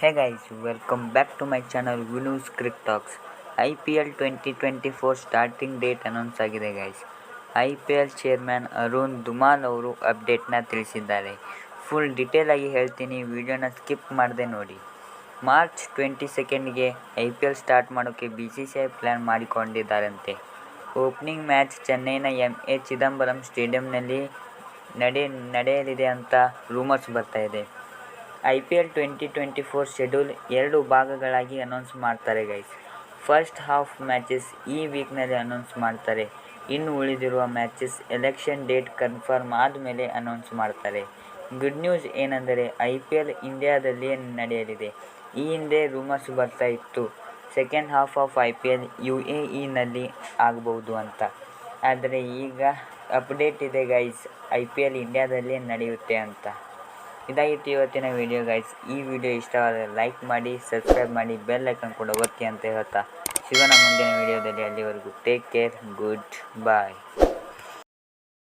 Hey guys, welcome back to my channel Vinus Cricket Talks. IPL 2024 starting date announce ಆಗಿದೆ guys. IPL chairman Arun ಧುಮಾಲ್ ಅವರು ಅಪ್ಡೇಟ್ನ ತಿಳಿಸಿದ್ದಾರೆ. Full detail ಆಗಿ ಹೇಳ್ತೀನಿ, ವಿಡಿಯೋನ skip ಮಾಡದೆ ನೋಡಿ. ಮಾರ್ಚ್ 22ಗೆ IPL ಸ್ಟಾರ್ಟ್ ಮಾಡೋಕ್ಕೆ BCCI ಪ್ಲ್ಯಾನ್ ಮಾಡಿಕೊಂಡಿದ್ದಾರಂತೆ. ಓಪನಿಂಗ್ ಮ್ಯಾಚ್ ಚೆನ್ನೈನ MA ಚಿದಂಬರಂ ಸ್ಟೇಡಿಯಂನಲ್ಲಿ ನಡೆಯಲಿದೆ ಅಂತ ರೂಮರ್ಸ್ ಬರ್ತಾ ಇದೆ. IPL 2024 ಶೆಡ್ಯೂಲ್ 2 ಭಾಗಗಳಾಗಿ ಅನೌನ್ಸ್ ಮಾಡ್ತಾರೆ ಗೈಸ್. ಫಸ್ಟ್ ಹಾಫ್ ಮ್ಯಾಚಸ್ ಈ ವೀಕ್ನಲ್ಲಿ ಅನೌನ್ಸ್ ಮಾಡ್ತಾರೆ. ಇನ್ನು ಉಳಿದಿರುವ ಮ್ಯಾಚಸ್ ಎಲೆಕ್ಷನ್ ಡೇಟ್ ಕನ್ಫರ್ಮ್ ಆದಮೇಲೆ ಅನೌನ್ಸ್ ಮಾಡ್ತಾರೆ. ಗುಡ್ ನ್ಯೂಸ್ ಏನೆಂದರೆ IPL ಇಂಡಿಯಾದಲ್ಲಿಯೇ ನಡೆಯಲಿದೆ. ಈ ಹಿಂದೆ ರೂಮರ್ಸ್ ಬರ್ತಾ ಇತ್ತು ಸೆಕೆಂಡ್ ಹಾಫ್ ಆಫ್ IPL UAEನಲ್ಲಿ ಆಗಬಹುದು ಅಂತ. ಆದರೆ ಈಗ ಅಪ್ಡೇಟ್ ಇದೆ ಗೈಸ್, IPL ಇಂಡಿಯಾದಲ್ಲೇ ನಡೆಯುತ್ತೆ ಅಂತ. ಇದಾಗಿತ್ತು ಇವತ್ತಿನ ವಿಡಿಯೋ ಗೈಸ್. ಈ ವಿಡಿಯೋ ಇಷ್ಟವಾದರೆ ಲೈಕ್ ಮಾಡಿ, ಸಬ್ಸ್ಕ್ರೈಬ್ ಮಾಡಿ, ಬೆಲ್ ಐಕನ್ ಕೂಡ ಒತ್ತಿ ಅಂತ ಹೇಳ್ತಾ ಸಿಗೋಣ ಮುಂದಿನ ವಿಡಿಯೋದಲ್ಲಿ. ಅಲ್ಲಿವರೆಗೂ ಟೇಕ್ ಕೇರ್, ಗುಡ್ ಬಾಯ್.